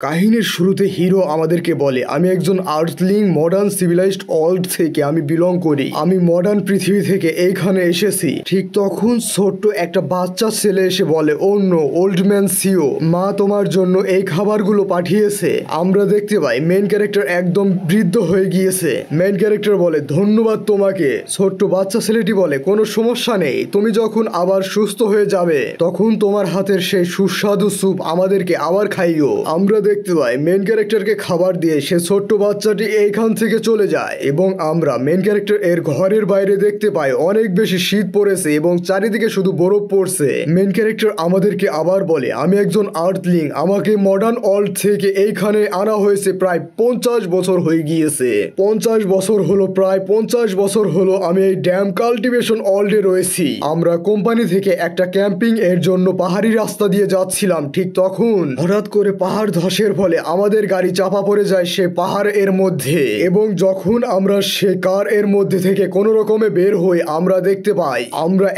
কাহিনীর শুরুতে হিরো আমাদেরকে বলে, আমি একজন আর্থলিং মডার্ন সিভিলাইজড ওয়ার্ল্ড থেকে আমি বিলং করি। আমি মডার্ন পৃথিবী থেকে এইখানে এসেছি। ঠিক তখন ছোট্ট একটা বাচ্চা ছেলে এসে বলে, অন্য ওল্ড ম্যান সিও, মা তোমার জন্য এই খাবারগুলো পাঠিয়েছে। আমরা দেখতে পাই মেন ক্যারেক্টার একদম বৃদ্ধ হয়ে গিয়েছে। মেন ক্যারেক্টার বলে, ধন্যবাদ তোমাকে। ছোট্ট বাচ্চা ছেলেটি বলে, কোনো সমস্যা নেই, তুমি যখন আবার সুস্থ হয়ে যাবে তখন তোমার হাতের সেই সুস্বাদু স্যুপ আমাদেরকে আবার খাইও। আমরা দেখতে পাই মেন ক্যারেক্টারকে খাবার দিয়ে সে ছোট্ট বাচ্চাটি এইখান থেকে চলে যায় এবং আমরা মেন ক্যারেক্টার এর ঘরের বাইরে দেখতে পাই অনেক বেশি শীত পড়েছে এবং চারিদিকে শুধু বরফ পড়ছে। মেন ক্যারেক্টার আমাদেরকে আবার বলে, আমি একজন আর্থলিং, আমাকে মডার্ন ওয়ার্ল্ড থেকে এইখানে আনা হয়েছে প্রায় 50 বছর হয়ে গিয়েছে। 50 বছর হলো, প্রায় 50 বছর হলো আমি এই ড্যাম কাল্টিভেশন ওয়ার্ল্ডে রয়েছি। আমরা কোম্পানি থেকে একটা ক্যাম্পিং এর জন্য পাহাড়ি রাস্তা দিয়ে যাচ্ছিলাম। ঠিক তখন হঠাৎ করে পাহাড় ধসের ফলে আমাদের গাড়ি চাপা পড়ে যায় সে পাহাড় এর মধ্যে এবং যখন আমরা সে কার এর মধ্যে থেকে কোনো রকমে বের হই আমরা দেখতে পাই আমরা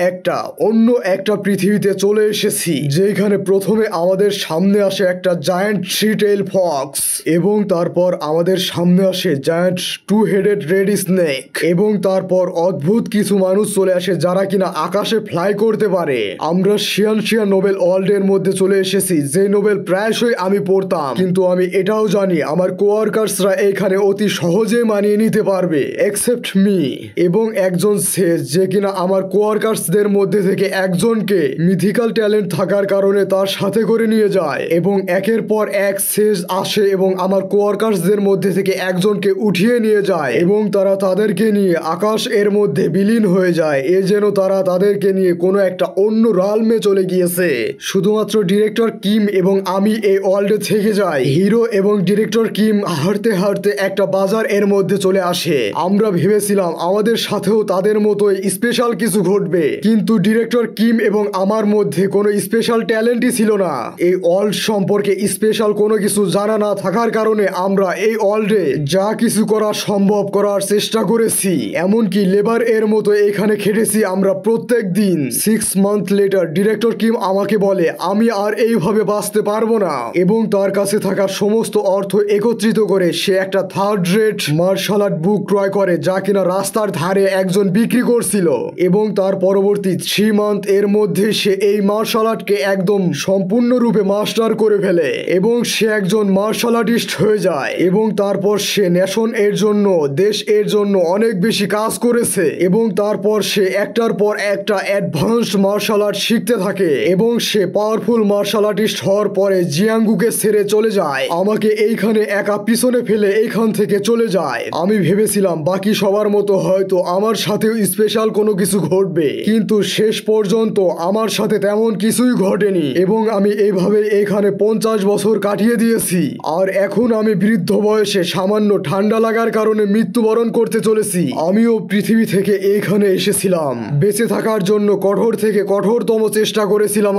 অন্য একটা পৃথিবীতে চলে এসেছি, যেখানে প্রথমে আমাদের সামনে আসে একটা জায়ান্ট থ্রি টেইল ফক্স এবং তারপর আমাদের সামনে আসে giant two headed red snake এবং তারপর অদ্ভুত কিছু মানুষ চলে আসে যারা কিনা আকাশে ফ্লাই করতে পারে। আমরা শিয়ান নোবেল ওয়ার্ল্ডের মধ্যে চলে এসেছি, যে নোবেল প্রায়শই আমি পড়তাম, কিন্তু আমি এটাও জানি আমার কোয়ার্কার্সরা এখানে অতি সহজে মানিয়ে নিতে পারবে এক্সেপ্ট মি। এবং একজন শেষ যে কিনা আমার কোয়ার্কার্সদের মধ্যে থেকে একজনকে মিথিক্যাল ট্যালেন্ট থাকার কারণে তার সাথে করে নিয়ে যায় এবং একের পর এক শেষ আসে এবং আমার কোয়ার্কার্সদের মধ্যে থেকে একজনকে উঠিয়ে নিয়ে যায় এবং তারা তাদেরকে নিয়ে আকাশ এর মধ্যে বিলীন হয়ে যায়, এ যেন তারা তাদেরকে নিয়ে কোনো একটা অন্য রালমে চলে গিয়েছে। শুধুমাত্র ডিরেক্টর কিম এবং আমি এই ওয়ার্ল্ডে থেকে যাই। হিরো এবং ডিরেক্টর কিম হাঁটতে হাঁটতে একটা বাজার এর মধ্যে চলে আসে। আমরা ভেবেছিলাম আমাদের সাথেও তাদের মতোই স্পেশাল কিছু ঘটবে, কিন্তু ডিরেক্টর কিম এবং আমার মধ্যে কোনো স্পেশাল ট্যালেন্টই ছিল না। এই ওয়ার্ল্ড সম্পর্কে স্পেশাল কোনো কিছু জানা না থাকার কারণে আমরা এই ওয়ার্ল্ডে যা কিছু করা সম্ভব করার চেষ্টা করেছি, এমনকি লেবার এর মতো এখানে খেটেছি আমরা প্রত্যেক দিন। 6 মান্থ লেটার ডিরেক্টর কিম আমাকে বলে আমি আর এইভাবে বাঁচতে পারবো না এবং তার কাছে থাকা সমস্ত অর্থ একত্রিত করে সে একটা থার্ড রেট মার্শাল আর্ট বুক ক্রয় করে যা কিনা রাস্তার ধারে একজন বিক্রি করছিল এবং তার পরবর্তী 3 মান্থ এর মধ্যে সে এই মার্শাল আর্টকে একদম সম্পূর্ণরূপে মাস্টার করে ফেলে এবং সে একজন মার্শাল আর্টিস্ট হয়ে যায় এবং তারপর সে নেশন এর জন্য, দেশ এর জন্য অনেক বেশি কাজ করেছে এবং তারপর সে একটার পর একটা অ্যাডভান্সড মার্শাল আর্ট শিখতে থাকে এবং সে পাওয়ারফুল মার্শাল আর্টিস্ট হওয়ার পরে জিয়াঙ্গুকে ছেড়ে চলে যায়, আমাকে এইখানে একা পিছনে ফেলে এইখান থেকে চলে যায়। আমি ভেবেছিলাম বাকি সবার মতো হয়তো আমার সাথেও স্পেশাল কোনো কিছু ঘটবে, কিন্তু শেষ পর্যন্ত আমার সাথে তেমন কিছুই ঘটেনি এবং আমি এইভাবে এখানে 50 বছর কাটিয়ে দিয়েছি। আর এখন আমি বৃদ্ধ বয়সে সামান্য ঠান্ডা লাগার কারণে মৃত্যুবরণ করতে চলেছি। আমিও পৃথিবী থেকে এইখানে এসেছিলাম বেঁচে থাকার জন্য, কঠোর থেকে কঠোরতম চেষ্টা করেছিলাম।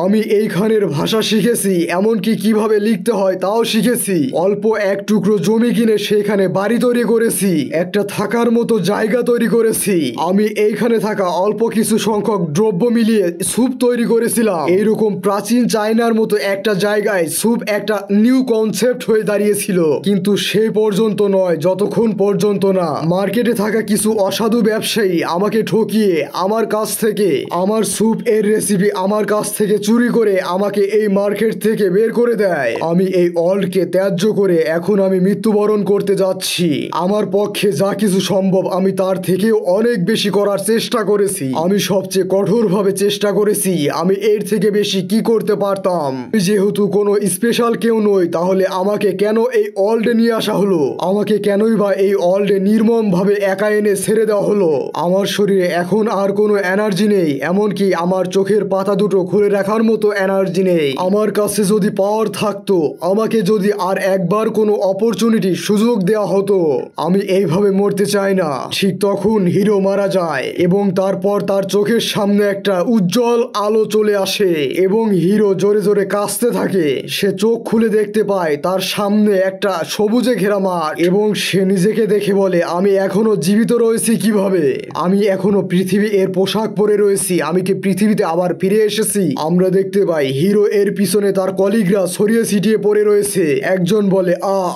আমি এইখানের ভাষা শিখেছি, এমনকি কিভাবে লিখতে হয় তাও শিখেছি। অল্প এক টুকরো জমি কিনে সেখানে বাড়ি তৈরি করেছি, একটা থাকার মতো জায়গা তৈরি করেছি। আমি এইখানে থাকা অল্প কিছু সংখ্যক দ্রব্য মিলিয়ে স্যুপ তৈরি করেছিলাম। এইরকম প্রাচীন চায়নার মতো একটা জায়গায় স্যুপ একটা নিউ কনসেপ্ট হয়ে দাঁড়িয়েছিল, কিন্তু সেই পর্যন্ত নয় যতক্ষণ পর্যন্ত না মার্কেটে থাকা কিছু অসাধু ব্যবসায়ী আমাকে ঠকিয়ে আমার কাছ থেকে আমার স্যুপ এর রেসিপি আমার কাছ থেকে চুরি করে আমাকে এই মার্কেট থেকে বের করে দেয়। আমি এই ওয়ার্ল্ডকে ত্যায্য করে এখন আমি মৃত্যুবরণ করতে যাচ্ছি। আমার পক্ষে যা কিছু সম্ভব আমি তার থেকেও অনেক বেশি করার চেষ্টা করেছি। আমি সবচেয়ে কঠোরভাবে চেষ্টা করেছি, আমি এর থেকে বেশি কি করতে পারতাম। যেহেতু কোনো স্পেশাল কেউ নই, তাহলে আমাকে কেন এই ওয়ার্ল্ডে নিয়ে আসা হলো? আমাকে কেনই বা এই ওয়ার্ল্ডে নির্মম ভাবে একা এনে ছেড়ে দেওয়া হলো? আমার শরীরে এখন আর কোনো এনার্জি নেই, এমনকি আমার চোখের পাতা দুটো খুলে রাখার মতো এনার্জি নেই। আমার কাছে যদি পাওয়ার থাকতো, আমাকে যদি আর একবার কোনো অপরচুনিটি, সুযোগ দেওয়া হতো, আমি এইভাবে মরতে চাই না। ঠিক তখন হিরো মারা যায় এবং তারপর তার চোখের সামনে একটা উজ্জ্বল আলো চলে আসে এবং হিরো জোরে জোরে কাঁদতে থাকে। সে চোখ খুলে দেখতে পায় তার সামনে একটা সবুজে ঘেরা মাঠ এবং সে নিজেকে দেখে বলে, আমি এখনো জীবিত রয়েছি কিভাবে? আমি এখনো পৃথিবী এর পোশাক পরে রয়েছি, আমি কি পৃথিবীতে আবার ফিরে এসেছি? আমরা দেখতে পাই হিরো এর পিছনে তার কলিগরা ছড়িয়ে ছিটিয়ে ছিটিয়ে পড়ে রয়েছে। একজন বলে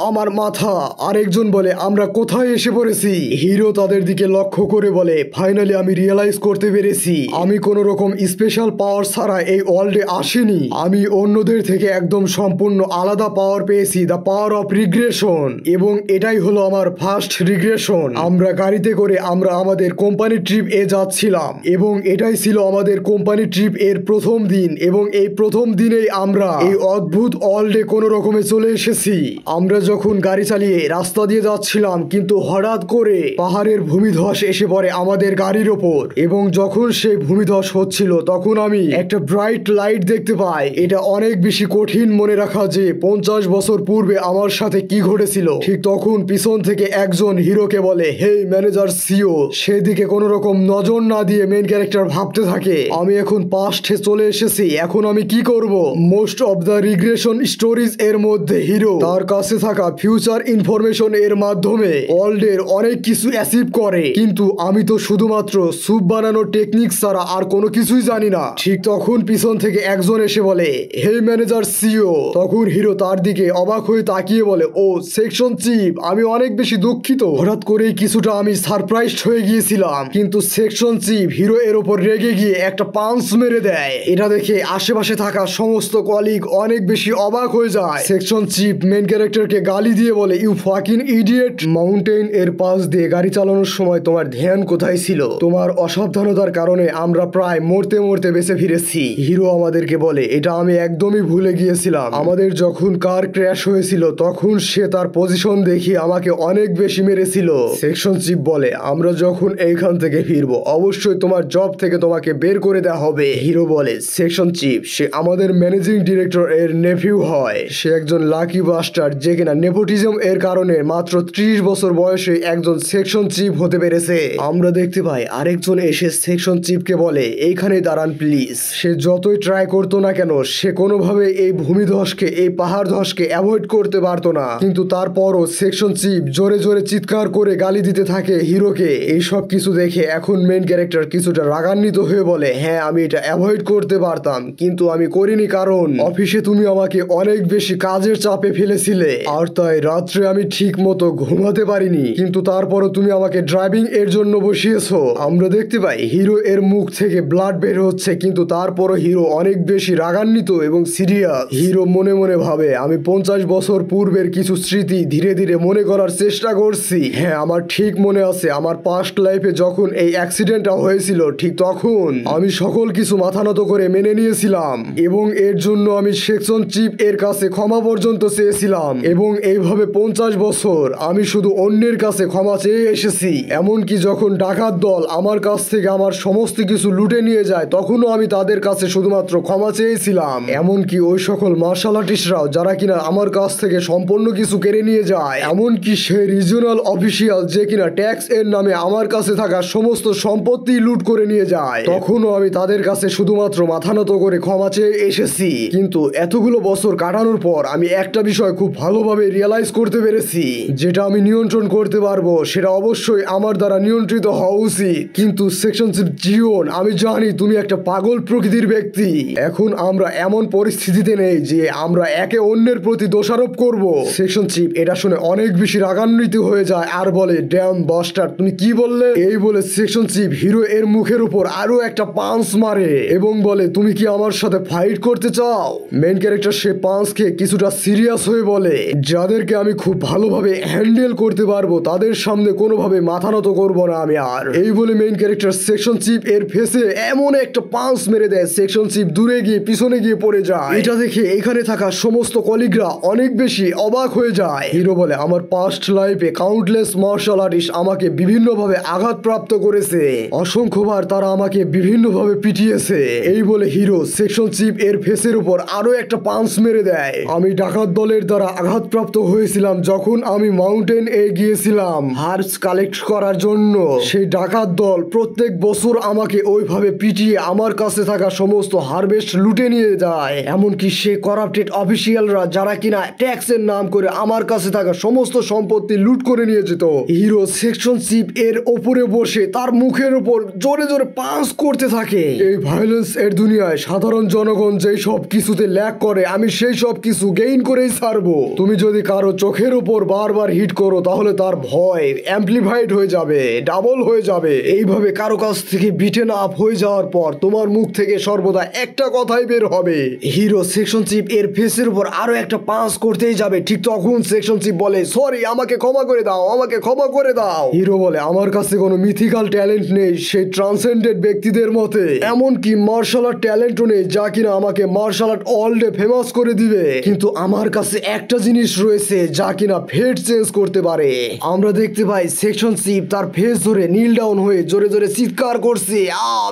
আমার মাথা, আরেকজন বলে আমরা কোথায় এসে পড়েছি। হিরো তাদের দিকে লক্ষ্য করে বলে ফাইনালি আমি রিয়েলাইজ করতে পেরেছি আমি কোন রকম স্পেশাল পাওয়ার ছাড়া এই ওয়ার্ল্ডে আসিনি। আমি অন্যদের থেকে একদম সম্পূর্ণ আলাদা পাওয়ার পেয়েছি, দ্য পাওয়ার অফ রিগ্রেশন। এবং এটাই হলো আমার ফার্স্ট রিগ্রেশন। আমরা গাড়িতে করে আমরা আমাদের কোম্পানি ট্রিপ এ যাচ্ছিলাম এবং এটাই ছিল আমাদের কোম্পানি ট্রিপ এর প্রথম দিন। এবং এই প্রথম দিনেই আমরা এই অদ্ভুত ওয়ার্ল্ডে কোন রকমে চলে এসেছি। আমরা যখন গাড়ি চালিয়ে রাস্তা দিয়ে যাচ্ছিলাম কিন্তু হঠাৎ করে পাহাড়ের ভূমিধস এসে পড়ে আমাদের গাড়ির ওপর। এবং যখন সেই ভূমিধস হচ্ছিল তখন আমি একটা ব্রাইট লাইট দেখতে পাই। এটা অনেক বেশি কঠিন মনে রাখা যে 50 বছর পূর্বে আমার সাথে কি ঘটেছিল। ঠিক তখন পিছন থেকে একজন হিরোকে বলে হেই ম্যানেজার সিও। সেদিকে কোন রকম নজর না দিয়ে মেইন ক্যারেক্টার ভাবতে থাকে আমি এখন পাস্টে চলে এসেছি, এখন আমি কি করব। Most of the regression stories এর মধ্যে হিরো তার কাছে থাকা ফিউচার ইনফরমেশন এর মাধ্যমে ওয়ার্ল্ডের অনেক কিছু অ্যাচিভ করে। কিন্তু আমি তো শুধুমাত্র স্যুপ বানানোর টেকনিক ছাড়া আর কোনো কিছুই জানি না। ঠিক তখন পিছন থেকে একজন এসে বলে হেই ম্যানেজার সিও। তখন হিরো তার দিকে অবাক হয়ে তাকিয়ে বলে ও সেকশন চিফ, আমি অনেক বেশি দুঃখিত। হঠাৎ করেই কিছুটা আমি সারপ্রাইজড হয়ে গিয়েছিলাম। কিন্তু সেকশন চিফ হিরো এর উপর রেগে গিয়ে একটা পাঞ্চ মেরে দেয়। এটা দেখে আশেপাশে থাকা সমস্ত কলিগ অনেক বেশি অবাক হয়ে যায়। সেকশন চিফ মেইন ক্যারেক্টারকে গালি দিয়ে বলে ইউ ফাকিং ইডিয়েট। মাউন্টেন এর পাশ দিয়ে গাড়ি চালানোর সময় তোমার ধ্যান কোথায় ছিল? তোমার অসাবধানতার কারণে আমরা প্রায় মরতে মরতে বেঁচে ফিরেছি। হিরো আমাদেরকে বলে এটা আমি একদমই ভুলে গিয়েছিলাম। আমাদের যখন কার ক্র্যাশ হয়েছিল তখন সে তার পজিশন দেখিয়ে আমাকে অনেক বেশি মেরেছিল। সেকশন চিফ বলে আমরা যখন এইখান থেকে ফিরবো অবশ্যই তোমার জব থেকে তোমাকে বের করে দেওয়া হবে। হিরো বলে সেকশন চিফ সে আমাদের ম্যানেজিং ডিরেক্টর এর নেফিউ হয়। সে একজন লাকি বাস্টার যে কিনা নেপোটিজম এর কারণে মাত্র 30 বছর বয়সে একজন সেকশন চিফ হতে পেরেছে। আমরা দেখতে পাই আরেকজন এসে সেকশন চিফকে বলে এইখানে দাঁড়ান প্লিজ। সে যতই ট্রাই করতো না কেন সে কোনোভাবে এই ভূমিধসকে এই পাহাড় ধসকে অ্যাভয়েড করতে পারতো না। কিন্তু তারপরও সেকশন চিফ জোরে জোরে চিৎকার করে গালি দিতে থাকে হিরোকে। এই সব কিছু দেখে এখন মেইন ক্যারেক্টার কিছুটা রাগান্বিত হয়ে বলে হ্যাঁ আমি এটা অ্যাভয়েড করতে পারতাম কিন্তু আমি করিনি কারণ অফিসে তুমি আমাকে অনেক বেশি কাজের চাপে ফেলেছিলে আর তাই রাত্রে আমি ঠিক মতো ঘুমাতে পারিনি। কিন্তু তারপরও তুমি আমাকে ড্রাইভিং এর জন্য বসিয়েছো। আমরা দেখতে পাই হিরো এর মুখ থেকে ব্লাড বের হচ্ছে কিন্তু তারপরও হিরো অনেক বেশি রাগান্বিত এবং সিরিয়াস। হিরো মনে মনে ভাবে আমি 50 বছর পূর্বের কিছু স্মৃতি ধীরে ধীরে মনে করার চেষ্টা করছি। হ্যাঁ আমার ঠিক মনে আছে আমার পাস্ট লাইফে যখন এই অ্যাক্সিডেন্টটা হয়েছিল ঠিক তখন আমি সকল কিছু মাথা নত করে মেনে নিয়েছিলাম এবং এর জন্য আমি সেকশন চিফ এর কাছে ক্ষমা পর্যন্ত চেয়েছিলাম। এবং এইভাবে 50 বছর আমি শুধু অন্যের কাছে ক্ষমা চেয়ে এসেছি। এমনকি যখন ডাকাত দল আমার কাছ থেকে আমার সমস্ত কিছু লুটে নিয়ে যায় তখনও আমি তাদের কাছে শুধুমাত্র ক্ষমা চেয়েছিলাম। এমনকি ওই সকল মার্শাল আর্টিস্টরাও যারা কিনা আমার কাছ থেকে সম্পূর্ণ কিছু কেড়ে নিয়ে যায়। এমনকি সেই রিজিওনাল অফিসিয়াল যে কিনা ট্যাক্স এর নামে আমার কাছে থাকা সমস্ত সম্পত্তি লুট করে নিয়ে যায় তখনও আমি তাদের কাছে শুধুমাত্র মাথা নত করে ক্ষমা চেয়ে এসেছি। কিন্তু এতগুলো বছর কাটানোর পর আমি একটা বিষয় খুব ভালোভাবে রিয়েলাইজ করতে পেরেছি যেটা আমি নিয়ন্ত্রণ করতে পারবো সেটা অবশ্যই আমার দ্বারা নিয়ন্ত্রিত হওয়া উচিত। কিন্তু সেকশন চিফ জিওন আমি জানি তুমি একটা পাগল প্রকৃতির ব্যক্তি। এখন আমরা এমন পরিস্থিতিতে নেই যে আমরা একে অন্যের প্রতি দোষারোপ করব। সেকশন চিফ এটা শুনে অনেক বেশি রাগান্বিত হয়ে যায় আর বলে ড্যাম বাস্টার তুমি কি বললে। এই বলে সেকশন চিফ হিরো এর মুখের উপর আরো একটা পাঞ্চ মারে এবং বলে তুমি কি আমার সাথে ফাইট করতে চাও। মেইন ক্যারেক্টার সে পাঞ্চ খেয়ে কিছুটা সিরিয়াস হয়ে বলে যাদেরকে আমি খুব ভালোভাবে হ্যান্ডেল করতে পারবো তাদের সামনে কোনোভাবে মাথা নত করবো না আমি আর। এই বলে মেইন ক্যারেক্টার সেকশন চিফ এর ফেসে এমন একটা পাঞ্চ মেরে দেয় সেকশন চিফ দূরে গিয়ে পিছনে গিয়ে পড়ে যায়। এটা দেখে এখানে থাকা সমস্ত কলিগরা অনেক বেশি অবাক হয়ে যায়। হিরো বলে আমার পাস্ট লাইফে কাউন্টলেস মার্শাল আর্টিস্ট আমাকে বিভিন্নভাবে আঘাতপ্রাপ্ত করেছে, অসংখ্যবার তারা আমাকে বিভিন্নভাবে পিটিয়েছে। এই বলে হিরো সেকশন চিফ এর ফেসের উপর আরো একটা পাঞ্চ মেরে দেয়। আমি ডাকাত দলের দ্বারা আঘাতপ্রাপ্ত হয়েছিলাম যখন আমি মাউন্টেন এ গিয়েছিলাম হার্বস কালেক্ট করার জন্য। সেই ডাকাত দল প্রত্যেক বছর আমাকে ওইভাবে পিটিয়ে আমার কাছে থাকা সমস্ত হারভেস্ট লুটে নিয়ে যায়। এমনকি সে করাপ্টেড অফিসিয়ালরা যারা কিনা ট্যাক্সের নাম করে আমার কাছে থাকা সমস্ত সম্পত্তি লুট করে নিয়ে যেত। হিরো সেকশন চিফ এর ওপরে বসে তার মুখের উপর জোরে জোরে পাঞ্চ করতে থাকে। এই ভায়োলেন্স এর দুনিয়ায় সাধারণ জনগণ যেই সব কিছুতে ল্যাক করে আমি সেই সবকিছু গেইন করেই ছাড়বো। তুমি যদি কারো চোখের উপর বারবার হিট করো তাহলে তার ভয় অ্যাম্পলিফাইড হয়ে যাবে, ডাবল হয়ে যাবে। এইভাবে কারো কাছ থেকে বিটেন আপ হয়ে যাওয়ার পর তোমার মুখ থেকে সর্বদা একটা কথাই বের হবে। হিরো সেকশন চিফ এর ফেসের উপর আরো একটা পাঁচ করতেই যাবে, ঠিক তখন সেকশন চিফ বলে সরি, আমাকে ক্ষমা করে দাও, আমাকে ক্ষমা করে দাও। হিরো বলে আমার কাছে কোনো মিথিক্যাল ট্যালেন্ট নেই সেই ট্রান্সেন্ডেড ব্যক্তিদের মতে, এমনকি মার্শাল আর্ট ট্যালেন্টও নেই যা কিনা আমাকে মার্শাল আর্ট ওয়ার্ল্ডে ফেমাস করে দিবে, কিন্তু আমার কাছে একটা জিনিস রয়েছে যা কিনা ফেট চেঞ্জ করতে পারে। আমরা দেখতে পাই সেকশন চিফ তার ফেস ধরে নীল ডাউন হয়ে জোরে জোরে চিৎকার করছে,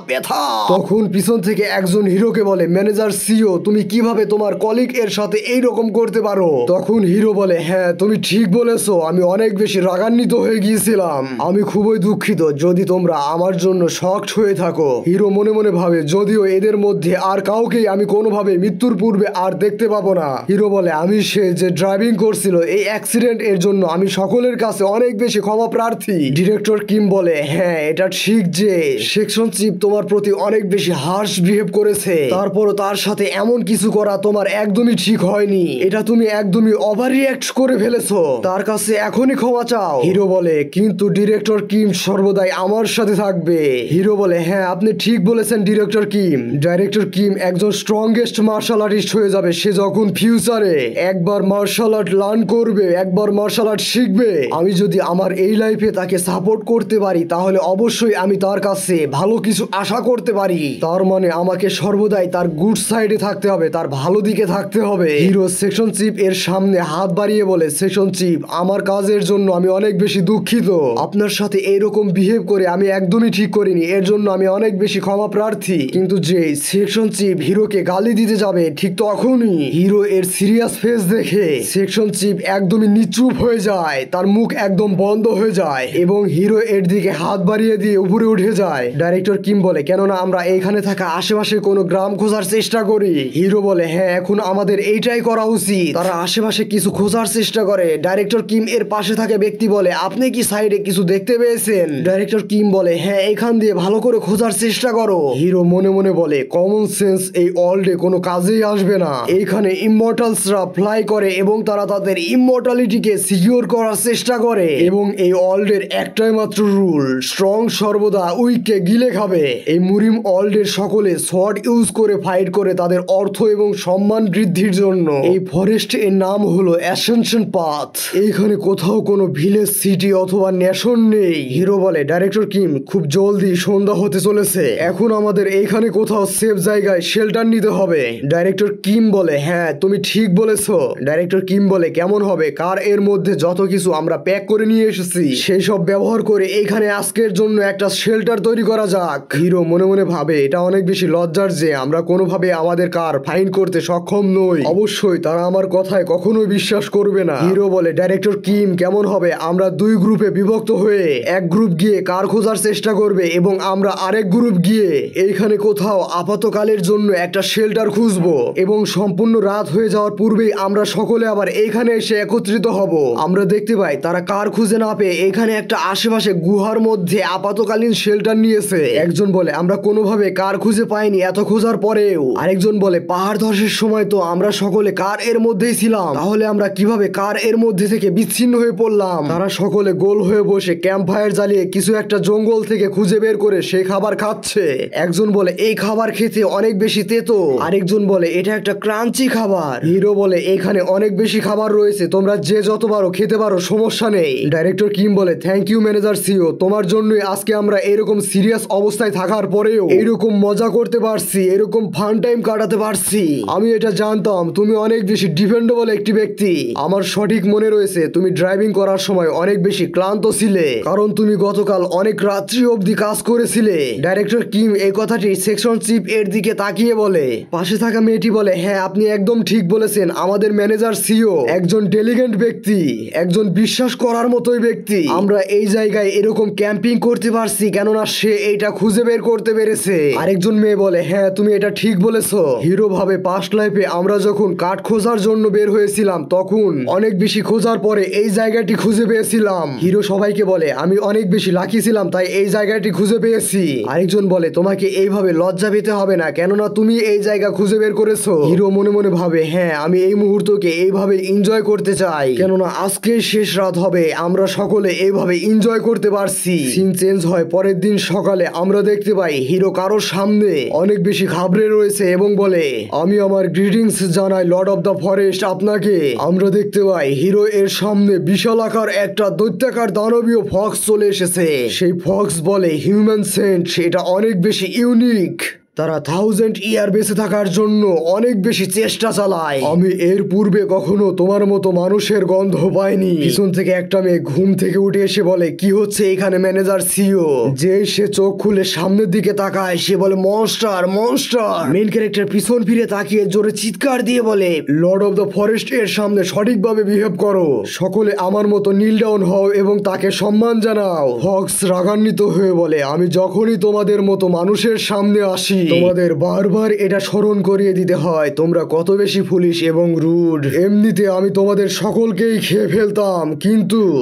ব্যথা। তখন পিছন থেকে একজন হিরোকে বলে ম্যানেজার সিও, তুমি কিভাবে তোমার কলিগ এর সাথে এইরকম করতে পারো? তখন হিরো বলে হ্যাঁ তুমি ঠিক বলেছো, আমি অনেক বেশি রাগান্বিত হয়ে গিয়েছিলাম, আমি খুবই দুঃখিত যদি তোমরা আমার জন্য শকড হয়ে থাকো। হিরো মনে মনে ভাবে যদিও এদের মধ্যে আর কাউকেই আমি কোনোভাবে মৃত্যুর পূর্বে আর দেখতে পাবো না। হিরো বলে আমি সে যে ড্রাইভিং করছিল এই অ্যাক্সিডেন্ট এর জন্য আমি সকলের কাছে অনেক বেশি ক্ষমা প্রার্থী। ডিরেক্টর কিম বলে হ্যাঁ এটা ঠিক যে সেকশন চিফ তোমার প্রতি অনেক বেশি হার্শ বিহেভ করেছে, তারপরও তার সাথে এমন কিছু করা তোমার একদমই ঠিক হয়নি, এটা তুমি একদমই ওভার রিঅ্যাক্ট করে ফেলেছো, তার কাছে এখনই ক্ষমা চাও। হিরো বলে কিন্তু ডিরেক্টর কিম সর্বদাই আমার সাথে থাকবে। হিরো বলে হ্যাঁ আপনি ঠিক বলেছেন ডিরেক্টর কিম। ডাইরেক্টর কিম একজন স্ট্রংগেস্ট মার্শাল আর্টিস্ট হয়ে যাবে সে যখন ফিউচারে একবার মার্শাল আর্ট লার্ন করবে, একবার মার্শাল আর্ট শিখবে। আমি যদি আমার এই লাইফে তাকে সাপোর্ট করতে পারি তাহলে অবশ্যই আমি তার কাছে ভালো কিছু আশা করতে পারি, তার মানে আমাকে সর্বদাই তার গুড সাইডে থাকতে হবে, তার ভালো দিকে থাকতে হবে। হিরো সেকশন চিফ এর সামনে হাত বাড়িয়ে বলে সেকশন চিফ আমার কাজের জন্য আমি অনেক বেশি দুঃখিত, আপনার সাথে এইরকম বিহেভ করে আমি একদমই ঠিক করিনি, এর জন্য আমি অনেক বেশি ক্ষমা প্রার্থী। কিন্তু যে সেকশন চিফ হিরোকে গালি দিতে যাবে ঠিক তখনই হিরো এর সিরিয়াস ফেস দেখে সেকশন চিফ একদমই নিচুপ হয়ে যায়, তার মুখ একদম বন্ধ হয়ে যায় এবং হিরো এর দিকে হাত বাড়িয়ে দিয়ে উপরে উঠে যায়। ডাইরেক্টর কিম বলে কেননা আমরা এইখানে থাকা আশেপাশে কোনো গ্রাম খোঁজার চেষ্টা করি। হিরো বলে হ্যাঁ এখন আমাদের এইটাই করা উচিত। তারা আশেপাশে কিছু খোঁজার চেষ্টা করে। ডাইরেক্টর কিম এর পাশে থাকা ব্যক্তি বলে আপনি কি সাইডে কিছু দেখতে পেয়েছেন? ডাইরেক্টর কিম বলে হ্যাঁ এখান দিয়ে ভালো করে খোঁজার চেষ্টা করো। হিরো মনে মনে বলে কমন সেন্স এই ওয়ার্ল্ডে কোনো কাজেই আসবে না, এইখানে ইমমর্টালসরা ফ্লাই করে এবং তারা তাদের ইমমর্টালিটিকে সিকিউর করার চেষ্টা করে এবং এই ওয়ার্ল্ডের একটাই মাত্র রুল, স্ট্রং সর্বদা উইককে গিলে খাবে। এই মুরিম ওয়ার্ল্ডের সকলে শর্ট ইউজ করে ফাইট করে তাদের অর্থ এবং সম্মান বৃদ্ধির জন্য। এই ফরেস্ট এর নাম হলো অ্যাসেনশন পাথ, এইখানে কোথাও কোনো ভিলেজ সিটি অথবা নেশন নেই। হিরো বলে ডাইরেক্টর কিম খুব জলদি সন্ধ্যা হতে চলেছে, এখন আমাদের এইখানে কোথাও সেফ জায়গায় শেল্টার নিতে হবে। ডাইরেক্টর কিম বলে হ্যাঁ তুমি ঠিক বলেছো। ডাইরেক্টর কিম বলে কেমন হবে কার এর মধ্যে যত কিছু আমরা প্যাক করে নিয়ে এসেছি সেই সব ব্যবহার করে এইখানে আজকের জন্য একটা শেল্টার তৈরি করা যাক। হিরো মনে মনে ভাবে এটা অনেক বেশি লজ্জার যে আমরা কোনোভাবে আমাদের কার ফাইন্ড করতে সক্ষম নই, অবশ্যই তারা আমার কথায় কখনোই বিশ্বাস করবে না। হিরো বলে ডাইরেক্টর কিম কেমন হবে আমরা দুই গ্রুপে বিভক্ত হয়ে এক গ্রুপ গিয়ে কার খোঁজার চেষ্টা করবে এবং আমরা আরেক গ্রুপ গিয়ে এইখানে কোথাও আপাতকালের জন্য একটা শেল্টার খুঁজবো এবং সম্পূর্ণ রাত হয়ে যাওয়ার পূর্বেই আমরা সকলে আবার এইখানে এসে একত্রিত হব। আমরা দেখতে পাই তারা কার খুঁজে না পেয়ে এখানে একটা আশেপাশে গুহার মধ্যে আপাতকালীন শেল্টার নিয়েছে। একজন বলে আমরা কোনোভাবে কার খুঁজে পাইনি এত খোঁজার পরেও। আরেকজন বলে পাহাড় ধসের সময় তো আমরা সকলে কার এর মধ্যেই ছিলাম, তাহলে আমরা কিভাবে কার এর মধ্যে থেকে বিচ্ছিন্ন হয়ে পড়লাম? তারা সকলে গোল হয়ে বসে ক্যাম্প ফায়ার জ্বালিয়ে কিছু একটা জঙ্গল থেকে খুঁজে বের করে সেই খাবার খাচ্ছে। একজন বলে এই খাবার খেতে অনেক বেশি তেতো, আরেকজন বলে এটা একটা ক্রাঞ্চি খাবার। হিরো বলে এখানে অনেক বেশি খাবার রয়েছে, তোমরা যে যতবারও খেতে পারো সমস্যা নেই। ডাইরেক্টর কিম বলে থ্যাংক ইউ ম্যানেজার সিও, তোমার জন্যই আজকে আমরা এরকম সিরিয়াস অবস্থায় থাকার পরেও এরকম মজা করতে পারছি, এরকম ফান টাইম কাটাতে পারছি। আমি এটা জানতাম তুমি অনেক বেশি ডিপেন্ডেবল একটি ব্যক্তি। আমার সঠিক মনে রয়েছে তুমি ড্রাইভিং করার সময় অনেক বেশি ক্লান্ত ছিলে, কারণ তুমি গতকাল অনেক রাত্রি অবধি কাজ করেছিলে। ডাইরেক্টর কিম এই কথাটি সেকশন চিফ এর দিকে তাকিয়ে বলে। পাশে থাকা মেয়েটি বলে হ্যাঁ আপনি একদম ঠিক বলেছেন, আমাদের ম্যানেজার সিও একজন ডেলিগেন্ট ব্যক্তি, একজন বিশ্বাস করার মতোই ব্যক্তি। আমরা এই জায়গায় এরকম ক্যাম্পিং করতে পারছি কেননা সে এইটা খুঁজে বের করতে পেরেছে। আরেকজন মেয়ে বলে হ্যাঁ তুমি এটা ঠিক বলেছো। হিরো ভাবে পাস্ট লাইফে আমরা যখন কাঠ খোঁজার জন্য বের হয়েছিলাম তখন অনেক বেশি খোঁজার পরে এই জায়গাটি খুঁজে পেয়েছিলাম। হিরো সবাইকে বলে আমি অনেক বেশি লাকি ছিলাম তাই এই জায়গাটি খুঁজে পেয়েছি। আরেকজন বলে তোমাকে এইভাবে লজ্জা পেতে হবে না কেননা তুমি এই জায়গা খুঁজে বের করেছো। হিরো মনে মনে ভাবে হ্যাঁ আমি এই মুহূর্তকে এইভাবে এনজয় করতে চাই, কেননা আজকে শেষ রাত হবে, আমরা সকলে এইভাবে এনজয় করতে পারছি। সিন চেঞ্জ হয়, পরের দিন সকালে আমরা দেখতে পাই হিরো কারোর সামনে অনেক বেশি ঘাবড়ে রয়েছে এবং বলে আমি আমার গ্রিটিংস জানাই লর্ড অফ দ্য ফরেস্ট আপনাকে। আমরা দেখতে পাই হিরো এর সামনে বিশাল আকার একটা দৈত্যাকার দানবীয় ফক্স চলে এসেছে। সেই ফক্স বলে হিউম্যান সেন্ট, সেটা অনেক বেশি ইউনিক, তারা 1000 ইয়ার বেঁচে থাকার জন্য অনেক বেশি চেষ্টা চালায়। আমি এর পূর্বে কখনো তোমার মতো মানুষের গন্ধ পাইনি। পিছন থেকে একটা মেয়ে ঘুম থেকে উঠে এসে বলে কি হচ্ছে এখানে ম্যানেজার সিও। যে সে চোখ খুলে সামনের দিকে তাকায়, সে বলে মনস্টার মনস্টার। মেইন ক্যারেক্টার পিছন ফিরে তাকিয়ে জোরে চিৎকার দিয়ে বলে লর্ড অফ দ্য ফরেস্ট এর সামনে সঠিকভাবে বিহেভ করো, সকলে আমার মতো নীল ডাউন হও এবং তাকে সম্মান জানাও। ফক্স রাগান্বিত হয়ে বলে আমি যখনই তোমাদের মতো মানুষের সামনে আসি তোমাদের বারবার এটা স্মরণ করিয়ে দিতে হয় তোমরা কত বেশি ফুলিশ এবং রুড। এমনিতে আমি তোমাদের সকলকেই খেয়ে ফেলতাম,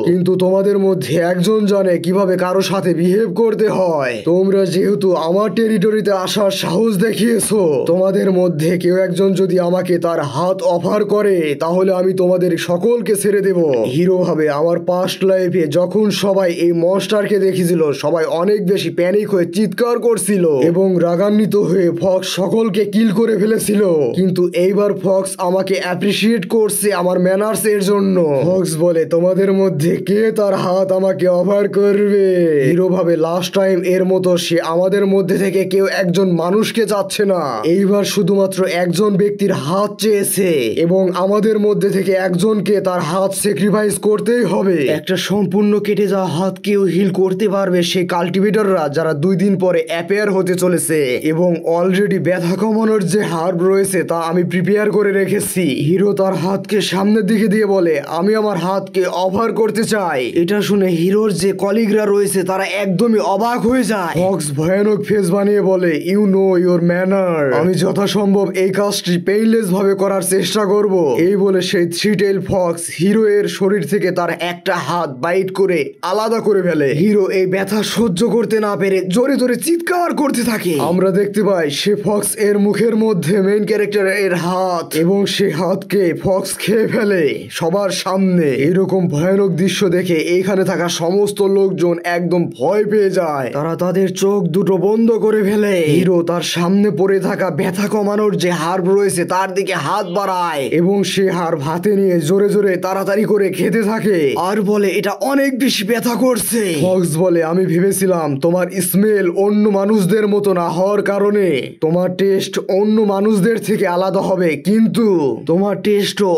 কিন্তু তোমাদের মধ্যে একজন জানে কিভাবে কারো সাথে বিহেভ করতে হয়। তোমরা যেহেতু আমার টেরিটরিতে আসার সাহস দেখিয়েছো, তোমাদের মধ্যে কেউ একজন যদি আমাকে তার হাত অফার করে তাহলে আমি তোমাদের সকলকে ছেড়ে দেব। হিরো ভাবে আমার পাস্ট লাইফে যখন সবাই এই মনস্টারকে দেখেছিল সবাই অনেক বেশি প্যানিক হয়ে চিৎকার করছিল এবং রাগান্বিত হয়ে ফক্স সকলকে কিল করে ফেলেছিল, কিন্তু এইবার ফক্স আমাকে অ্যাপ্রিসিয়েট করছে আমার ম্যানার্স এর জন্য। ফক্স বলে তোমাদের মধ্যে কে তার হাত আমাকে অফার করবে। হিরো ভাবে লাস্ট টাইম এর মতো সে আমাদের মধ্যে থেকে কেউ একজন মানুষকে চাচ্ছে না, এইবার শুধুমাত্র একজন ব্যক্তির হাত চেয়েছে এবং আমাদের মধ্যে থেকে একজনকে তার হাত স্যাক্রিফাইস করতেই হবে। একটা সম্পূর্ণ কেটে যাওয়া হাত কেউ হিল করতে পারবে সেই কাল্টিভেটররা যারা 2 দিন পরে অ্যাপেয়ার হতে চলেছে, এবং অলরেডি ব্যথা কমানোর যে হার্ব রয়েছে তা আমি প্রিপেয়ার করে রেখেছি। হিরো তার হাতকে সামনের দিকে দিয়ে বলে আমি আমার হাতকে অফার করতে চাই। এটা শুনে হিরোর যে কলিগরা রয়েছে তারা একদমই অবাক হয়ে যায়। ফক্স ভয়ানক ফেস বানিয়ে বলে ইউ নো ইউর ম্যানার, আমি যথাসম্ভব এই কাজটি পেইনলেস ভাবে করার চেষ্টা করব। এই বলে সেই থ্রি টেইল ফক্স হিরো এর শরীর থেকে তার একটা হাত বাইট করে আলাদা করে ফেলে। হিরো এই ব্যথা সহ্য করতে না পেরে জোরে জোরে চিৎকার করতে থাকে। আমরা দেখতে পাই সে ফক্স এর মুখের মধ্যে মেইন ক্যারেক্টার এর হাত, এবং সে হাতকে ফক্স খেয়ে ফেলে সবার সামনে। এরকম ভয়ানক দৃশ্য দেখে এইখানে থাকা সমস্ত লোকজন একদম ভয় পেয়ে যায়, তারা তাদের চোখ দুটো বন্ধ করে ফেলে। হিরো তার সামনে পড়ে থাকা ব্যথা কমানোর যে হার্ব রয়েছে তার দিকে হাত বাড়ায় এবং সে হার্ব হাতে নিয়ে জোরে জোরে তাড়াতাড়ি করে খেতে থাকে আর বলে এটা অনেক বেশি ব্যথা করছে। ফক্স বলে আমি ভেবেছিলাম তোমার স্মেল অন্য মানুষদের মতো না হওয়ার কারণে তোমার টেস্ট অন্য মানুষদের থেকে আলাদা হবে, কিন্তু তোমার টেস্টও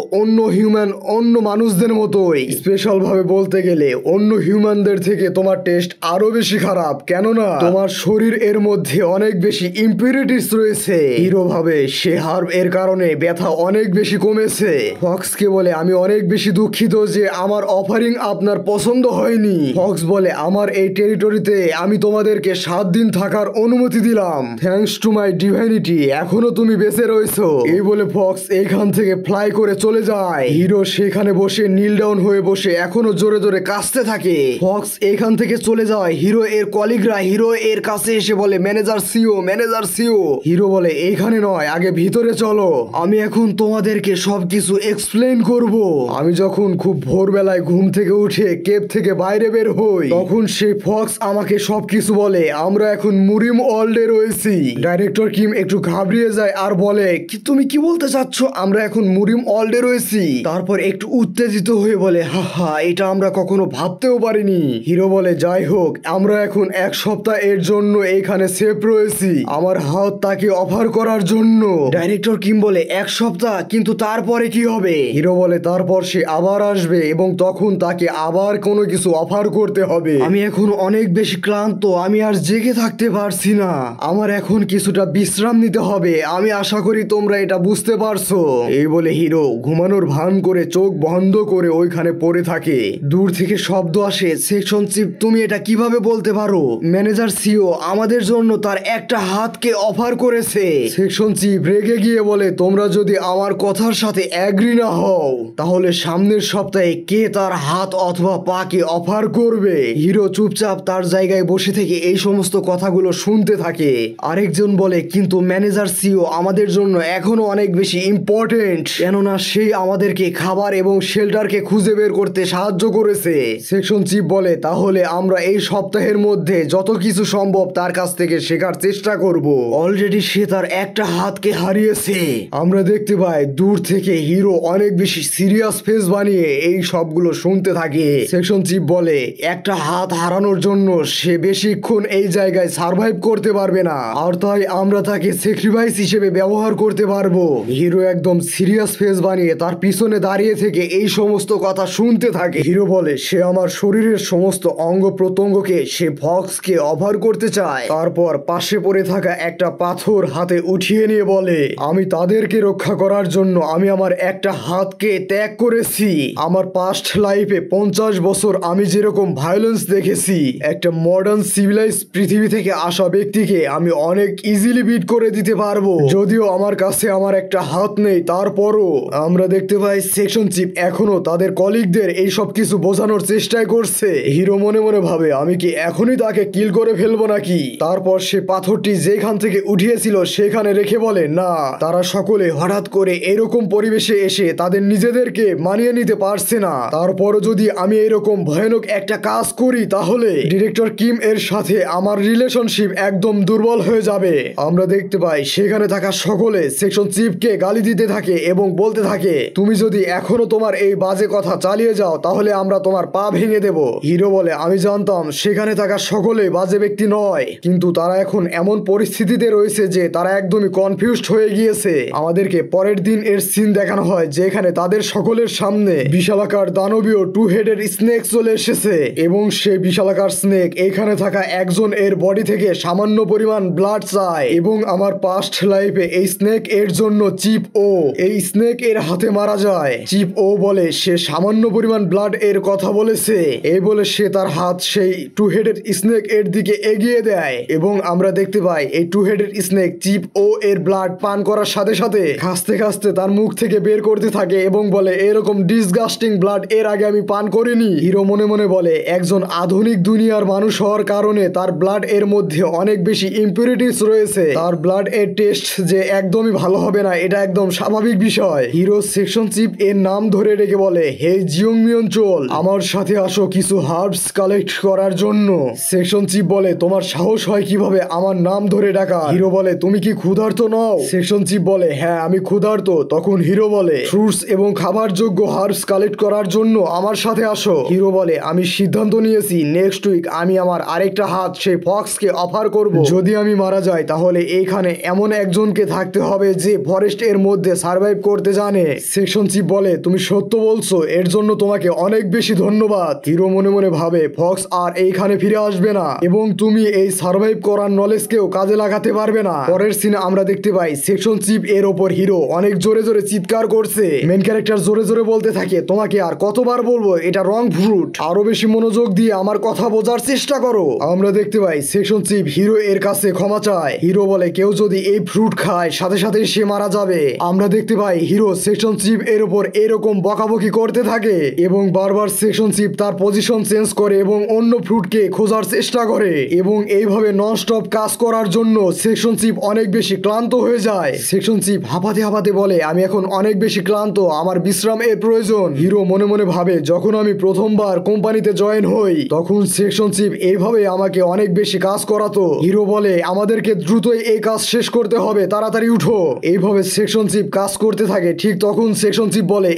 অন্য মানুষদের মতোই। স্পেশাল ভাবে বলতে গেলে অন্য হিউম্যানদের থেকে তোমার টেস্ট আরো বেশি খারাপ, কেননা তোমার শরীর এর মধ্যে অনেক বেশি ইম্পিউরিটিস রয়েছে। হিরো ভাবে সে হার্ব এর কারণে ব্যথা অনেক বেশি কমেছে। ফক্সকে বলে আমি অনেক বেশি দুঃখিত যে আমার অফারিং আপনার পছন্দ হয়নি। ফক্স বলে আমার এই টেরিটরিতে আমি তোমাদেরকে 7 দিন থাকার অনুমতি দিলাম, থ্যাঙ্কস টু মাই ডিভাইনিটি, এখনো তুমি বেঁচে রয়েছো। এই বলে ফক্স এইখান থেকে ফ্লাই করে চলে যায়। হিরো সেখানে বসে নীল ডাউন হয়ে বসে এখনো জোরে জোরে কাঁচতে থাকে। ফক্স এইখান থেকে চলে যায়। হিরো এর কলিগরা হিরো এর কাছে এসে বলে manager CEO manager CEO. Hero বলে এইখানে নয়, আগে ভিতরে চলো, আমি এখন তোমাদেরকে সবকিছু এক্সপ্লেন করব। আমি যখন খুব ভোরবেলায় ঘুম থেকে উঠে কেপ থেকে বাইরে বের হই তখন সেই ফক্স আমাকে সবকিছু বলে। আমরা এখন মুরিম ওয়ার্ল্ডে রয়েছি। ডাইরেক্টর কিম একটু ঘাবড়িয়ে যায় আর বলে কি তুমি কি বলতে চাচ্ছ, আমরা এখন মুরিম ওয়ার্ল্ডে রয়েছি। তারপর একটু উত্তেজিত হয়ে বলে হা এটা আমরা কখনো ভাবতেও পারিনি। হিরো বলে যাই হোক, আমরা এখন 1 সপ্তাহ এর জন্য এইখানে সেফ রয়েছি আমার হাত তাকে অফার করার জন্য। ডাইরেক্টর কিম বলে 1 সপ্তাহ, কিন্তু তারপরে কি হবে? হিরো বলে তারপর সে আবার আসবে এবং তখন তাকে আবার কোনো কিছু অফার করতে হবে। আমি এখন অনেক বেশি ক্লান্ত, আমি আর জেগে থাকতে পারছি না, আমার এখন কিছুটা বিশ্রাম নিতে হবে। আমি আশা করি তোমরা এটা বুঝতে পারছো। এই বলে হিরো ঘুমানোর ভান করে চোখ বন্ধ করে ওইখানে পড়ে থাকে। দূর থেকে শব্দ আসে, সেকশন চিফ তুমি এটা কিভাবে বলতে পারো? ম্যানেজার সিও আমাদের জন্য তার একটা হাতকে অফার করেছে। সেকশন চিফ রেগে গিয়ে বলে তোমরা যদি আমার কথার সাথে অ্যাগ্রি না হও তাহলে সামনের সপ্তাহে কে তার হাত অথবা পাকে অফার করবে? হিরো চুপচাপ তার জায়গায় বসে থেকে এই সমস্ত কথাগুলো শুনতে থাকে আর আরেকজন বলে কিন্তু ম্যানেজার সিও আমাদের জন্য এখনো অনেক বেশি ইম্পর্টেন্ট, কেননা সেই আমাদেরকে খাবার এবং শেল্টারকে খুঁজে বের করতে সাহায্য করেছে। সেকশন চিফ বলে তাহলে আমরা এই সপ্তাহের মধ্যে যত কিছু সম্ভব তার কাছ থেকে শেখার চেষ্টা করব। অলরেডি সে তার একটা হাতকে হারিয়েছে। আমরা দেখতে পাই দূর থেকে হিরো অনেক বেশি সিরিয়াস ফেস বানিয়ে এই সবগুলো শুনতে থাকে। সেকশন চিফ বলে একটা হাত হারানোর জন্য সে বেশিক্ষণ এই জায়গায় সার্ভাইভ করতে পারবে না, আর তাই আমরা তাকে স্যাক্রিফাইস হিসেবে ব্যবহার করতে পারবো। হিরো একদম সিরিয়াস ফেস বানিয়ে তার পিছনে দাঁড়িয়ে থেকে এই সমস্ত কথা শুনতে থাকে। হিরো বলে সে আমার শরীরের সমস্ত অঙ্গ প্রত্যঙ্গকে সে ফক্সকে অফার করতে চায়। তারপর পাশে পড়ে থাকা একটা পাথর হাতে উঠিয়ে নিয়ে বলে আমি তাদেরকে রক্ষা করার জন্য আমি আমার একটা হাতকে ত্যাগ করেছি। আমার পাস্ট লাইফে 50 বছর আমি যেরকম ভায়োলেন্স দেখেছি, একটা মডার্ন সিভিলাইজ পৃথিবী থেকে আসা ব্যক্তিকে আমি অনেক ইজিলি বিট করে দিতে পারবো। যদিও আমার কাছে আমার একটা হাত নেই, তারপরও আমরা দেখতে পাই সেকশন চিফ এখনো তাদের কলিগদের এই সব কিছু বোঝানোর চেষ্টাই করছে। হিরো মনে মনে ভাবে আমি কি এখনই তাকে কিল করে ফেলবো নাকি। তারপর সে পাথরটি যেখান থেকে উঠিয়েছিল সেখানে রেখে বলে না, তারা সকলে হঠাৎ করে এরকম পরিবেশে এসে তাদের নিজেদেরকে মানিয়ে নিতে পারছে না। তারপরও যদি আমি এরকম ভয়ানক একটা কাজ করি তাহলে ডিরেক্টর কিম এর সাথে আমার রিলেশনশিপ একদম দুর্বল হয়ে যাবে। আমরা দেখতে পাই সেখানে থাকা সকলে সেকশন চিফকে গালি দিতে থাকে এবং বলতে থাকে তুমি যদি এখনো তোমার এই বাজে কথা চালিয়ে যাও তাহলে আমরা তোমার পা ভেঙে দেব। হিরো বলে আমি জানতাম সেখানে থাকা সকলে বাজে ব্যক্তি নয়, কিন্তু তারা এখন এমন পরিস্থিতিতে রয়েছে যে তারা একদমই কনফিউজড হয়ে গিয়েছে। আমাদেরকে পরের দিন এর সিন দেখানো হয় যেখানে তাদের সকলের সামনে বিশালাকার দানবীয় টু হেডের স্নেক চলে এসেছে এবং সেই বিশালাকার স্নেক এখানে থাকা একজন এর বডি থেকে সামান্য পরিমাণ ব্লাড চায় এবং আমার পাস্ট লাইফে এই স্নেক এর জন্য চিপ ও এই স্নেক এর হাতে মারা যায়। চিপ ও বলে সে সামান্য পরিমাণ ব্লাড এর কথা বলেছে, এই বলে সে তার হাত সেই টু হেডের স্নেক এর দিকে এগিয়ে দেয় এবং আমরা দেখতে পাই এই টু হেডের স্নেক চিপ ও এর ব্লাড পান করার সাথে সাথে খাসতে খাসতে তার মুখ থেকে বের করতে থাকে এবং বলে এরকম ডিসগাস্টিং ব্লাড এর আগে আমি পান করিনি। হিরো মনে মনে বলে একজন আধুনিক দুনিয়ার মানুষ হওয়ার কারণে তার ব্লাড এর মধ্যে অনেক বেশি ইম্পিউরিটিস রয়েছে, তার ব্লাড এর টেস্ট যে একদমই ভালো হবে না এটা একদম স্বাভাবিক বিষয়। হিরো সেকশন চিফ এর নাম ধরে রেখে বলে হে জিয়ং মিয়ন চল, আমার সাথে আসো কিছু হার্বস কালেক্ট করার জন্য। সেকশন চিফ বলে তোমার সাহস হয় কিভাবে আমার নাম ধরে ডাকা। হিরো বলে তুমি কি ক্ষুধার্ত নও? সেকশন চিফ বলে হ্যাঁ আমি ক্ষুধার্ত। তখন হিরো বলে ফ্রুটস এবং খাবার যোগ্য হার্বস কালেক্ট করার জন্য আমার সাথে আসো। হিরো বলে আমি সিদ্ধান্ত নিয়েছি নেক্সট উইক আমি আমার আরেকটা হাত সেই ফক্সকে অফার করব। যদি আমি মারা যাই তাহলে এইখানে এমন একজনকে থাকতে হবে যে ফরেস্ট এর মধ্যে সার্ভাইভ করতে জানে। সেকশন চিফ বলে তুমি সত্য বলছো, এর জন্য তোমাকে অনেক বেশি ধন্যবাদ। হিরো মনে মনে ভাবে ফক্স আর এইখানে ফিরে আসবে না এবং তুমি এই সার্ভাইভ করার নলেজকেও কাজে লাগাতে পারবে না। পরের সিনে আমরা দেখতে পাই সেকশন চিফ এর ওপর হিরো অনেক জোরে জোরে চিৎকার করছে। মেন ক্যারেক্টার জোরে জোরে বলতে থাকে তোমাকে আর কতবার বলবো এটা রং ফ্রুট, আরো বেশি মনোযোগ দিয়ে আমার কথা বোঝার চেষ্টা করো। আমরা দেখতে পাই সেকশন চিফ হিরো এর কাছে ক্ষমা চায়। হিরো বলে কেউ যদি এই ফ্রুট খায় সাথে সাথে সে মারা যাবে। আমরা দেখতে পাই হিরো সেকশন চিফ এর উপর এরকম বকাবকি করতে থাকে এবং বারবার সেকশন চিফ তার পজিশন চেঞ্জ করে এবং অন্য ফ্রুটকে খোঁজার চেষ্টা করে এবং এইভাবে নন স্টপ কাজ করার জন্য সেকশন চিফ অনেক বেশি ক্লান্ত হয়ে যায়। সেকশন চিফ হাঁপাতে হাঁপাতে বলে আমি এখন অনেক বেশি ক্লান্ত, আমার বিশ্রাম এর প্রয়োজন। হিরো মনে মনে ভাবে যখন আমি প্রথমবার কোম্পানিতে জয়েন হই তখন সেকশন চিফ এইভাবে আমাকে অনেক বেশি কাজ করাতো। হিরো বলে আমাদেরকে দ্রুতই এই কাজ শেষ করতে হবে, তাড়াতাড়ি উঠো। এইভাবে সেকশন চিফ কাজ করতে থাকে। ঠিক তখন সেকশন চিফ বলে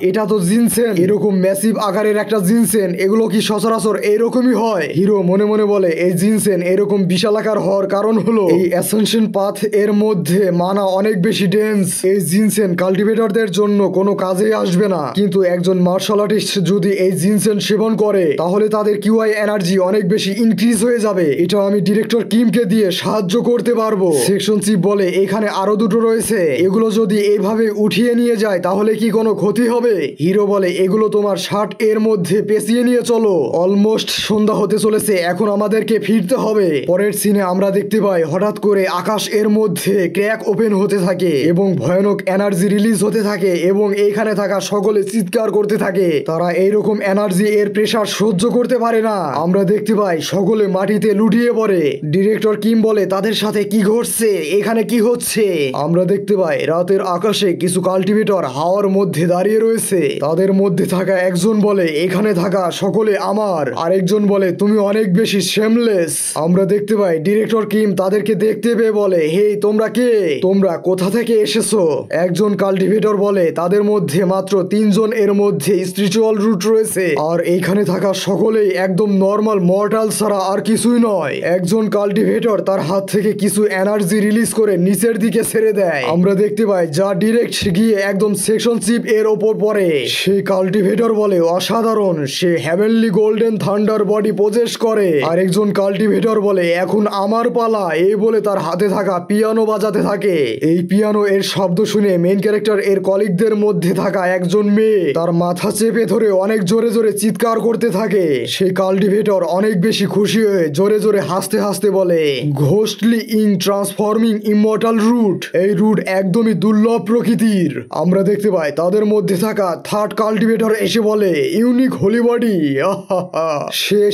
এটা তো জিনসেন, এরকম ম্যাসিভ আকারের একটা জিনসেন, এগুলো কি সচরাচর এইরকমই হয়? হিরো মনে মনে বলে এই জিনসেন এরকম বিশালাকার হওয়ার কারণ হলো এই অ্যাসেনশন পাথ এর মধ্যে মানা অনেক বেশি ডেন্স। এই জিনসেন কাল্টিভেটরদের জন্য কোনো কাজেই আসবে না, কিন্তু একজন মার্শাল আর্টিস্ট যদি এই জিনসেন সেবন করে তাহলে তাদের কিউআই এনার্জি অনেক বেশি ইনক্রিজ হয়ে যাবে। এটা আমি ডিরেক্টর কিমকে দিয়ে সাহায্য করতে পারবো। সেকশন চিফ বলে এখানে আরো দুটো রয়েছে, এগুলো যদি এইভাবে উঠিয়ে নিয়ে যায় তাহলে কি কোনো ক্ষতি হবে? হিরো বলে এগুলো তোমার শার্ট এর মধ্যে পেঁচিয়ে নিয়ে চলো। অলমোস্ট সন্ধ্যা হতে চলেছে, এখন আমাদেরকে ফিরতে হবে। পরের সিনে আমরা দেখতে পাই হঠাৎ করে আকাশ এর মধ্যে ক্র্যাক ওপেন হতে থাকে এবং ভয়ানক এনার্জি রিলিজ হতে থাকে এবং এইখানে থাকা সকলে চিৎকার করতে থাকে। তারা এইরকম এনার্জি এর প্রেসার সহ্য করতে পারে না। আমরা দেখতে পাই সকলে মাটিতে লুটিয়ে পড়ে। ডিরেক্টর কিম বলে তাদের সাথে কি ঘটছে, এখানে কি হচ্ছে। আমরা দেখতে পাই রাতের আকাশে কিছু কাল্টিভেটর হাওয়ার মধ্যে দাঁড়িয়ে রয়েছে। তাদের মধ্যে থাকা একজন বলে এখানে থাকা সকলে আমার, আরেকজন বলে তুমি অনেক বেশি শেমলেস। আমরা দেখতে পাই ডিরেক্টর কিম তাদেরকে দেখতে পেয়ে বলে হেই তোমরা কে, তোমরা কোথা থেকে এসেছো। একজন কাল্টিভেটর বলে তাদের মধ্যে মাত্র 3 জন এর মধ্যে স্পিরিচুয়াল রুট রয়েছে, আর এইখানে থাকা সকলেই একদম নর্মাল মর্টাল ছাড়া আর কিছুই নয়। একজন কাল্টিভেটর তার হাত থেকে কিছু এনার্জি রিলিজ করে নিচের দিকে ছেড়ে দেয়। আমরা দেখতে পাই যা ডিরেক্ট গিয়ে একদম সেকশন চিপ এর ওপর পড়ে। সেই কাল্টিভেটর বলে অসাধারণ, সে heavenly golden thunder body possess করে। আরেকজন কাল্টিভেটর বলে এখন আমার পালা, এই বলে তার হাতে থাকা পিয়ানো বাজাতে থাকে। এই পিয়ানো এর শব্দ শুনে মেইন ক্যারেক্টার এর কলিগদের মধ্যে থাকা একজন মেয়ে তার মাথা চেপে ধরে অনেক জোরে জোরে চিৎকার করতে থাকে। সেই কাল্টিভেটর অনেক বেশি খুশি হয়ে জোরে জোরে হাসতে হাসতে বলে ghostly in transforming immortal root, এই রুট একদমই দুর্লভ প্রকৃতির। আমরা দেখতে পাই তাদের মধ্যে থাকা থার্ড কাল্টিভেটর এসে বলে ইউনিক হোলি বডি।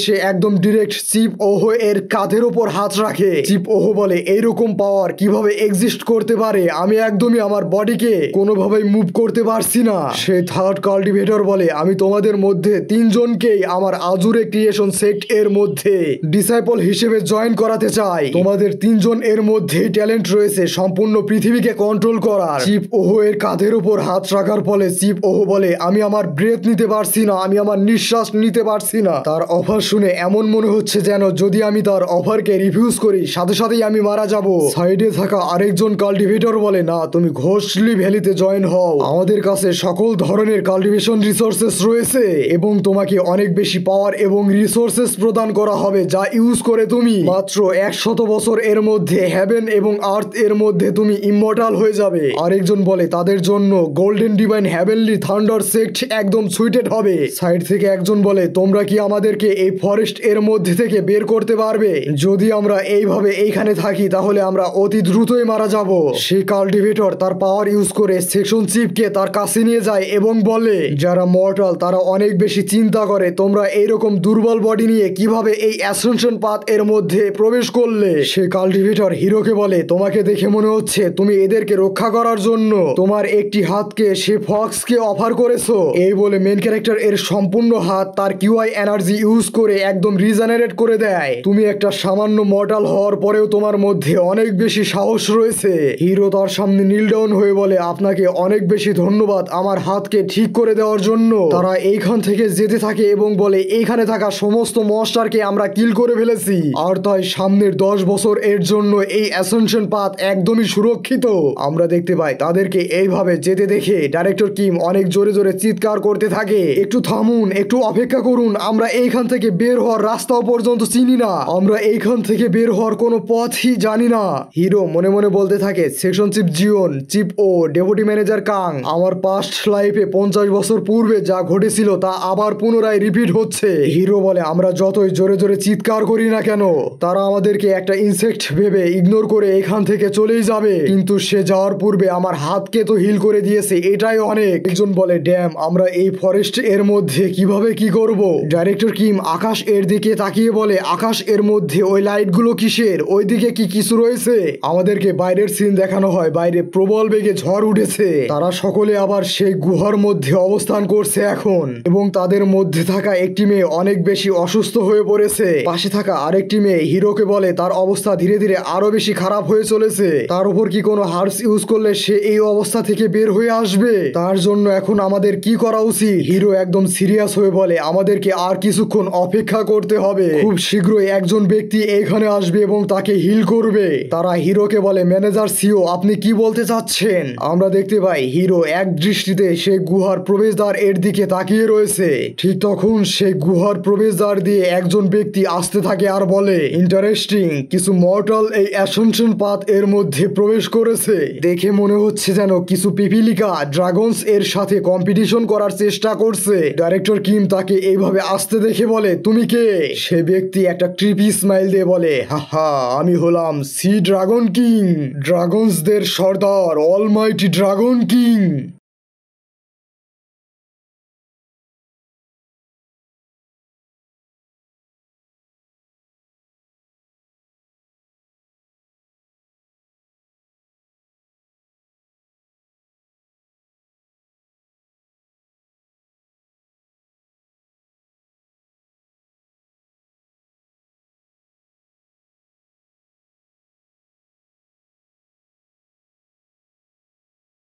সে একদম ডিরেক্ট চিপ ওহো এর কাঁধের ওপর হাত রাখে। চিপ ওহো বলে এইরকম পাওয়ার কিভাবে এক্সিস্ট করতে পারে, আমি একদমই আমার বডিকে কোনোভাবেই মুভ করতে পারছি না। সেই থার্ড কাল্টিভেটর বলে আমি তোমাদের মধ্যে 3 জনকেই আমার আজুরে ক্রিয়েশন সেক্ট এর মধ্যে ডিসাইপল হিসেবে জয়েন করাতে চাই। তোমাদের 3 জন এর মধ্যেই ট্যালেন্ট রয়েছে সম্পূর্ণ পৃথিবীকে কন্ট্রোল করার। চিপ ওহো এর কাঁধের উপর হাত রাখার ফলে চিপ ওহো বলে আমি আমার ব্রেথ নিতে পারছি না, আমি আমার নিঃশ্বাস নিতে পারছি না। তার অফার শুনে এমন মনে হচ্ছে যেন যদি আমি তার অফারকে রিফিউজ করি সাথে সাথেই আমি মারা যাব। সাইডে থাকা আরেকজন কাল্টিভেটর বলে না, তুমি ঘোস্টলি ভ্যালিতে জয়েন হও, আমাদের কাছে সকল ধরনের কাল্টিভেশন রিসোর্সেস রয়েছে এবং তোমাকে অনেক বেশি পাওয়ার এবং রিসোর্সেস প্রদান করা হবে যা ইউজ করে তুমি মাত্র 100 বছর এর মধ্যে হেভেন এবং আর্থ এর মধ্যে তুমি ইমমর্টাল হয়ে যাবে। আরেকজন বলে তাদের জন্য golden divine heavenly thunder sect একদম সুইটেড হবে। সাইড থেকে একজন বলে তোমরা কি আমাদেরকে এই ফরেস্ট এর মধ্যে থেকে বের করতে পারবে, যদি আমরা এইভাবে এইখানে থাকি তাহলে আমরা অতি দ্রুতই মারা যাব। সেই কাল্টিভেটর তার পাওয়ার ইউজ করে সেকশন চিপকে তার কাছে নিয়ে যায় এবং বলে যারা মর্টাল তারা অনেক বেশি চিন্তা করে তোমরা এইরকম দুর্বল বডি নিয়ে কিভাবে এই অ্যাসেনশন পাথ এর মধ্যে প্রবেশ করলে। সে কাল্টিভেটর হিরোকে বলে তোমাকে দেখে মনে হচ্ছে তুমি এদেরকে রক্ষা করার জন্য তোমার একটি হাতকে সে ফক্সকে অফার করেছো। এই বলে মেন ক্যারেক্টার এর সম্পূর্ণ হাত তার কিউআই এনার্জি ইউজ করে একদম রিজেনারেট করে দেয়। তুমি একটা সামান্য মর্টাল হওয়ার পরেও তোমার মধ্যে অনেক বেশি সাহস রয়েছে। হিরো তার সামনে নীল ডাউন হয়ে বলে আপনাকে অনেক বেশি ধন্যবাদ আমার হাতকে ঠিক করে দেওয়ার জন্য। তারা এইখান থেকে যেতে থাকে এবং বলে এইখানে থাকা সমস্ত মনস্টারকে আমরা কিল করে ফেলেছি, আর তাই সামনের 10 বছর এর জন্য এই অ্যাসেনশন পাথ একদমই সুরক্ষিত। আমরা দেখতে পাই তাদেরকে এইভাবে যেতে দেখে ডাইরেক্টর কিম অনেক জোরে জোরে চিৎকার করতে থাকে একটু থামুন, একটু অপেক্ষা করুন, আমরা এইখান থেকে বের হওয়ার রাস্তাও পর্যন্ত চিনি না, আমরা এইখান থেকে বের হওয়ার কোনো পথই জানি না। হিরো মনে মনে বলতে থাকে সেকশন চিপ জিওন, চিপ ও ডেপুটি ম্যানেজার কাং, আমার পাস্ট লাইফে 50 বছর পূর্বে যা ঘটেছিল তা আবার পুনরায় রিপিট হচ্ছে। হিরো বলে আমরা যতই জোরে জোরে চিৎকার করি না কেন তারা আমাদেরকে একটা ইনসেক্ট ভেবে ইগনোর করে এখান থেকে চলেই যাবে, কিন্তু সে যাওয়ার পূর্বে আমার হাতকে তো হিল করে দিয়েছে, এটাই অনেক। একজন বলে ড্যাম আমরা এই ফরেস্ট এর মধ্যে কিভাবে কি করব। ডাইরেক্টর কিম আকাশ এর দিকে তাকিয়ে বলে আকাশ এর মধ্যে ওই লাইটগুলো কিসের, ওইদিকে কি কিছু রয়েছে। আমাদেরকে বাইরের সিন দেখানো হয়, বাইরে প্রবল বেগে ঝড় উঠেছে, তারা সকলে আবার সেই গুহার মধ্যে অবস্থান করছে এখন, এবং তাদের মধ্যে থাকা একটি মেয়ে অনেক বেশি অসুস্থ হয়ে পড়েছে। পাশে থাকা আরেকটি মেয়ে হিরোকে বলে তার অবস্থা ধীরে ধীরে আরো বেশি খারাপ হয়ে চলেছে, তার উপর কি কোনো হার্বস ইউজ করলে সে এই অবস্থা থেকে বের হয়ে আসবে, তার জন্য এখন আমাদের কি করা উচিত। হিরো একদম সিরিয়াস হয়ে বলে আমাদেরকে আর কিছুক্ষণ অপেক্ষা করতে হবে, খুব শীঘ্রই একজন ব্যক্তি এখানে আসবে এবং তাকে হিল করবে। তারা হিরোকে বলে ম্যানেজার সিও আপনি কি বলতে চাচ্ছেন। আমরা দেখতে পাই হিরো এক দৃষ্টিতে সেই গুহার প্রবেশদ্বার এর দিকে তাকিয়ে রয়েছে। ঠিক তখন সেই গুহার প্রবেশদ্বার দিয়ে একজন ব্যক্তি আসতে থাকে আর বলে ইন্টারেস্টিং, কিছু মর্টাল এই অ্যাসেনশন পাথ এর মধ্যে প্রবেশ করেছে, দেখে মনে হচ্ছে যেন কিছু পিপিলিকা ড্রাগনস এর সাথে কম্পিটিশন করার চেষ্টা করছে। ডাইরেক্টর কিম তাকে এইভাবে আসতে দেখে বলে তুমি কে। সে ব্যক্তি একটা ক্রিপি স্মাইল দিয়ে বলে হাহা আমি হলাম সি ড্রাগন কিং, ড্রাগনসদের সর্দার অলমাইটি ড্রাগন কিং।